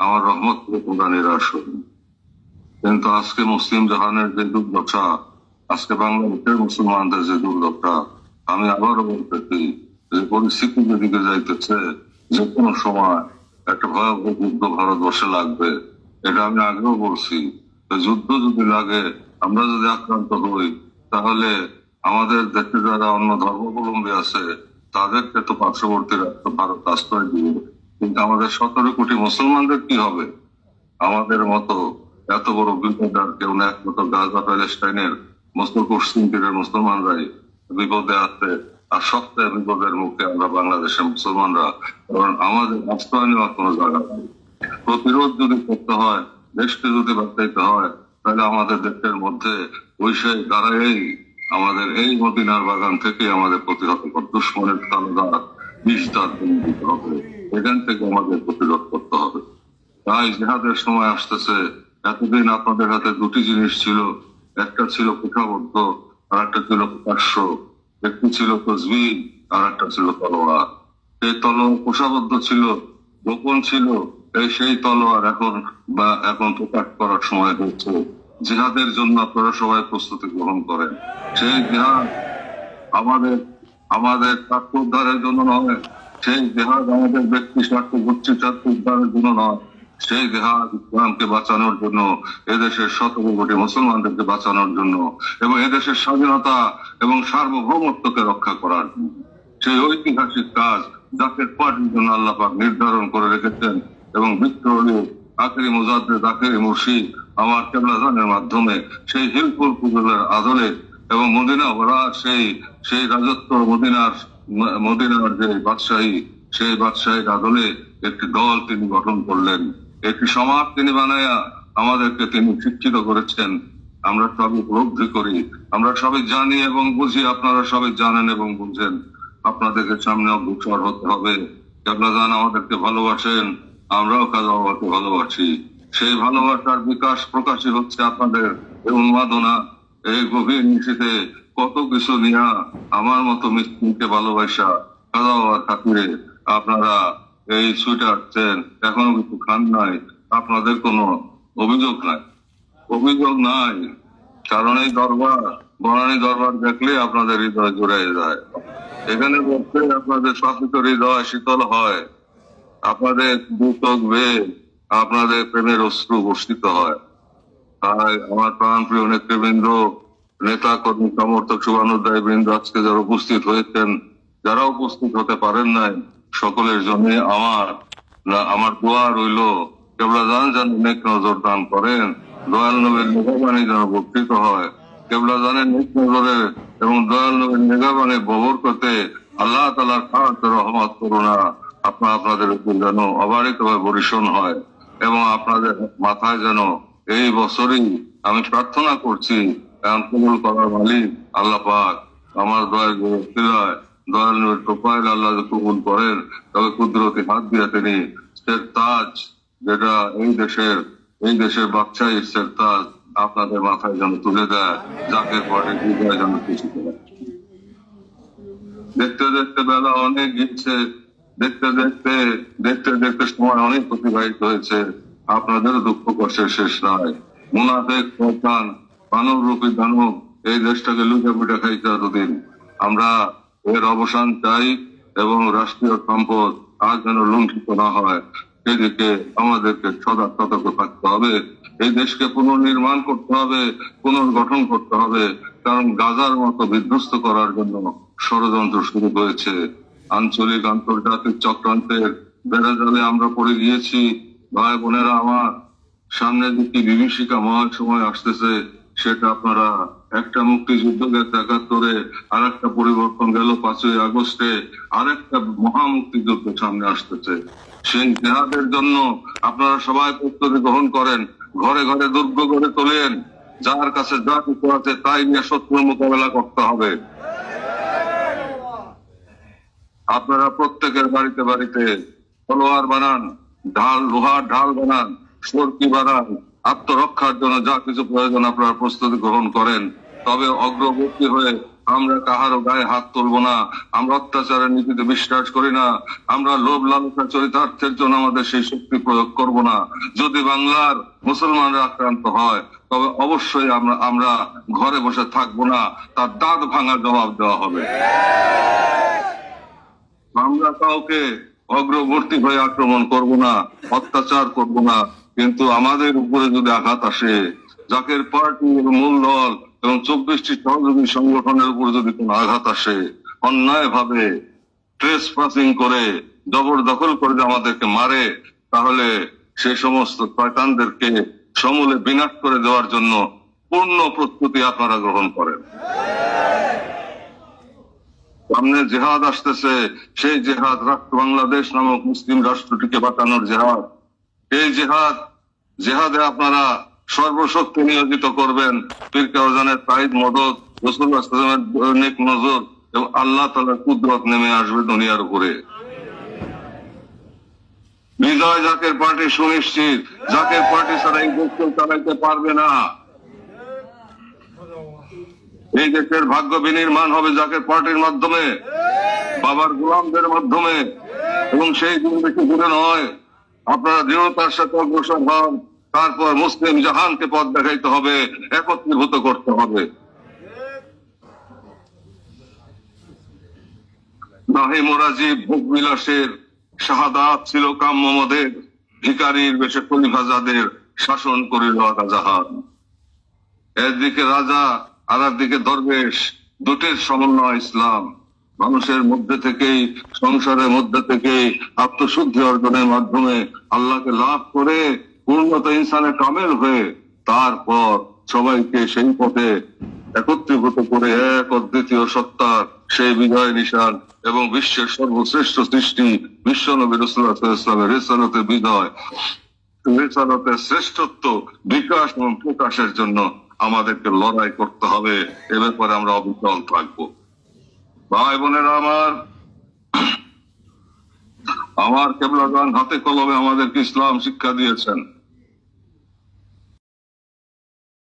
আমার রহমত থেকে তোমরা নিরাশ হই। কিন্তু আজকে মুসলিম জাহানের যে দুর্দশা, আজকে বাংলাদেশের মুসলমানদের যে দুর্দশা, আমি আবারও বলতেছি যে পরিস্থিতি যেদিকে যাইতেছে, যে কোনো সময় একটা ভয়াবহ যুদ্ধ ভারতবর্ষে লাগবে। এটা আমি আগেও বলছি, যুদ্ধ যদি লাগে, আমরা যদি আক্রান্ত হই, তাহলে আমাদের দেশে যারা অন্য ধর্মাবলম্বী আছে তাদেরকে তো পার্শ্ববর্তী রাষ্ট্র ভারত আশ্রয় দিবে, কিন্তু আমাদের 17 কোটি মুসলমানদের কি হবে? আমাদের মতো এত বড় বিপদ আর কেউ না, একমাত্র গাজা প্যালেস্টাইনের পশ্চিম তীরের মুসলমানরাই বিপদে আছে। আর সবচেয়ে বিপদের মুখে আমরা বাংলাদেশের মুসলমানরা, কারণ আমাদের আশ্রয় নেওয়ার কোনো জায়গা নেই। প্রতিরোধ যদি করতে হয়, দেশকে যদি বাঁচাইতে হয়, তাহলে আমাদের দেশের মধ্যে ওই সেই দাঁড়াই আমাদের এই মদিনার বাগান থেকে আমাদের প্রতিরোধ দুশ্মনের তালদার বিষদার দিতে হবে। এখান থেকে আমাদের প্রতিরোধ করতে হবে। তাই জেহাদের সময় আসতেছে। এতদিন আপনাদের হাতে দুটি জিনিস ছিল, একটা ছিল কুঠাবদ্ধ আর একটা ছিল প্রকাশ্য, একটি ছিল তসবিহ আর একটা ছিল তলোয়ার। সেই তলোয়ার কুঠাবদ্ধ ছিল, গোপন ছিল, সেই তলোয়ার এখন প্রকাশ করার সময় হচ্ছে। জিহাদের জন্য আপনারা সবাই প্রস্তুতি গ্রহণ করেন। সেই জিহাদ আমাদের আমাদের স্বার্থ উদ্ধারের জন্য নয়, সেই জিহাদ আমাদের ব্যক্তি স্বার্থ গোষ্ঠী স্বার্থ উদ্ধারের জন্য নয়, সেই জিহাদ ইসলামকে বাঁচানোর জন্য, এদেশের 17 কোটি মুসলমানদেরকে বাঁচানোর জন্য এবং এদেশের স্বাধীনতা এবং সার্বভৌমত্বকে রক্ষা করার জন্য। সেই ঐতিহাসিক কাজ জাকের পার্টির জন্য আল্লাহ পাক নির্ধারণ করে রেখেছেন এবং বিক্রয় আখেরি মুজাদ্দেদ আখেরি মুর্শিদ আমার কেবলাজানের মাধ্যমে সেই হিলপুর পুজোর আদলে এবং মদিনা ওরা সেই রাজত্ব মদিনার যে বাদশাহী, সেই বাদশাহীর আদলে একটি দল তিনি গঠন করলেন, একটি সমাজ তিনি বানায়া আমাদেরকে তিনি শিক্ষিত করেছেন। আমরা সবই উপলব্ধি করি, আমরা সবই জানি এবং বুঝি, আপনারা সবই জানেন এবং বুঝেন। আপনাদেরকে সামনে অগ্রসর হতে হবে। কেবলাজান আমাদেরকে ভালোবাসেন, আমরাও কাজাওয়াকে ভালোবাসি। সেই ভালোবাসার বিকাশ প্রকাশই হচ্ছে আপনাদের এই উন্মাদনা, এই গভীর নিশীথে কত কিছু নিয়া আমার মতো মিসকিনকে ভালোবাসা কাজাওয়ার খাতিরে আপনারা এই সুইটে আসছেন, এখনো কিছু খান নাই। আপনাদের কোনো অভিযোগ নাই, কারণ এই বনানী দরবার দেখলে আপনাদের হৃদয় জুড়ে যায়। এখানে বলতে আপনাদের শাসিত হৃদয় শীতল হয়, আপনাদের দুচোখ বেয়ে আপনাদের প্রেমের অশ্রু বর্ষিত হয়। তাই আমার প্রাণ প্রিয় নেতৃবৃন্দ, নেতা কর্মী সমর্থক শুভানুধ্যায়ী বৃন্দ, আজকে যারা উপস্থিত হয়েছেন, যারা উপস্থিত হতে পারেন নাই, সকলের জন্য আমার দোয়া রইল, কেবলাজান যেন নেক নজর দান করেন, দয়াল নবীর মেঘাবাণী যেন বর্ধিত হয়। কেবলাজানের নেক নজরে এবং দয়াল নবীর মেঘাবাণী ববর করতে আল্লাহ তাআলার খাস রহমত করুণা আপনাদের উপর যেন অবারিতভাবে বর্ষণ হয় এবং আপনাদের মাথায় যেন এই বছরই আমি প্রার্থনা করছি, কবুল করার মালিক আল্লাহ পাক আমার দয়াল নবীর প্রোফাইল আল্লাহ কবুল করেন, তবে কুদরতি হাত দিয়ে তিনি সেরতাজ, যেটা এই দেশের বাদশাহী সেরতাজ আপনাদের মাথায় যেন তুলে দেয়, যাকে পরে হৃদয় যেন খুশি করে। দেখতে দেখতে বেলা অনেক গিয়েছে, দেখতে দেখতে সময় অনেক অতিবাহিত হয়েছে। আপনাদেরও দুঃখ কষ্টের শেষ নয়। মুনাফেক শয়তান মানব রূপী দানব এই দেশটাকে লুটে পুটে খাইতে এতদিন। আমরা এর অবসান চাই এবং রাষ্ট্রীয় সম্পদ আর যেন লুণ্ঠিত না হয়, সেদিকে আমাদেরকে সদা সতর্ক থাকতে হবে। এই দেশকে পুনর্নির্মাণ করতে হবে, পুনর্গঠন করতে হবে, কারণ গাজার মতো বিধ্বস্ত করার জন্য ষড়যন্ত্র শুরু হয়েছে। আঞ্চলিক আন্তর্জাতিক চক্রান্তের বেড়াজালে আমরা পড়ে গিয়েছি। ভাই বোনেরা আমার, সামনে যে বিভীষিকাময় সময় আসতেছে, সেটা আপনারা একটা মুক্তিযুদ্ধকে ৭১ আর একটা পরিবর্তন গেল ৫ই আগস্টে, আর একটা মহামুক্তিযুদ্ধ সামনে আসতেছে। সেই জিহাদের জন্য আপনারা সবাই প্রস্তুতি গ্রহণ করেন, ঘরে ঘরে দুর্গ গড়ে তোলেন, যার কাছে যা কিছু আছে তাই নিয়ে শত্রুর মোকাবেলা করতে হবে। আপনারা প্রত্যেকের বাড়িতে বাড়িতে তলোয়ার বানান, লোহার ঢাল বানান, সরকি বানান, আত্মরক্ষার জন্য যা কিছু প্রয়োজন আপনারা প্রস্তুতি গ্রহণ করেন। তবে অগ্রবর্তী হয়ে আমরা কাহারও গায়ে হাত তুলবো না, আমরা অত্যাচারের নীতিতে বিশ্বাস করি না, আমরা লোভ লালসা চরিতার্থের জন্য আমাদের সেই শক্তি প্রয়োগ করব না। যদি বাংলার মুসলমানরা আক্রান্ত হয় তবে অবশ্যই আমরা ঘরে বসে থাকবো না, তার দাঁত ভাঙা জবাব দেওয়া হবে। আমরা কাউকে অগ্রবর্তী হয়ে আক্রমণ করব না, অত্যাচার করব না, কিন্তু আমাদের উপরে যদি আঘাত আসে, জাকের পার্টি মূল দল এবং 24টি সহযোগী সংগঠনের উপর যদি কোনো আঘাত আসে, অন্যায় ভাবে ট্রেসপাসিং করে জবরদখল করে আমাদেরকে মারে, তাহলে সে সমস্ত শয়তানদেরকে সমূলে বিনাশ করে দেওয়ার জন্য পূর্ণ প্রস্তুতি আপনারা গ্রহণ করেন। সামনে জেহাদ আসতেছে, সেই জেহাদ রাষ্ট্র বাংলাদেশ নামক মুসলিম রাষ্ট্রটিকে বাঁচানোর জেহাদ। এই জেহাদে আপনারা সর্বশক্তি নিয়োজিত করবেন। পীর কাউজানের তাইদ মদদ, রাসূলুল্লাহ সাল্লাল্লাহু আলাইহি ওয়াসাল্লামের নেক নজর এবং আল্লাহ তাআলার কুদরত নেমে আসবে দুনিয়ার উপরে। বিজয় জাকের পার্টি সুনিশ্চিত। জাকের পার্টি ছাড়া এই দেশকে চালাইতে পারবে না। এই দেশের ভাগ্য বিনির্মাণ হবে জাকের পার্টির মাধ্যমে, বাবার গোলামদের মাধ্যমে, এবং সেই দিন বেশি দূরে নয়। আপনারা দৃঢ়তার সাথে অগ্রসর হন, তারপর মুসলিম জাহানকে পথ দেখাইতে হবে, একত্রীভূত করতে হবে। নাহি মোরাজিব ভোগ বিলাসের শাহাদাত ছিল কাম্য মদের, ভিখারির বেশে খলিফাজাদের শাসন করিল আগাজাহান। একদিকে রাজা আর একদিকে দরবেশ, দুটির সমন্বয় ইসলাম। মানুষের মধ্যে থেকেই, সংসারের মধ্যে থেকেই আত্মশুদ্ধি অর্জনের মাধ্যমে আল্লাহকে লাভ করে পূর্ণতা ইনসানে কামেল হয়ে তারপর সবাইকে সেই পথে একত্রীভূত করে এক অদ্বিতীয় সত্তার সেই বিজয় নিশান এবং বিশ্বের সর্বশ্রেষ্ঠ সৃষ্টি বিশ্বনবী রাসূলুল্লাহ সাল্লাল্লাহু আলাইহি ওয়াসাল্লামের রিসালাতের বিজয়, রিসালাতের শ্রেষ্ঠত্ব বিকাশ এবং প্রকাশের জন্য আমাদেরকে লড়াই করতে হবে। এ ব্যাপারে আমরা অবিচল থাকবো। ভাই বোনেরা আমার কেবলাগান হাতে কলমে আমাদেরকে ইসলাম শিক্ষা দিয়েছেন।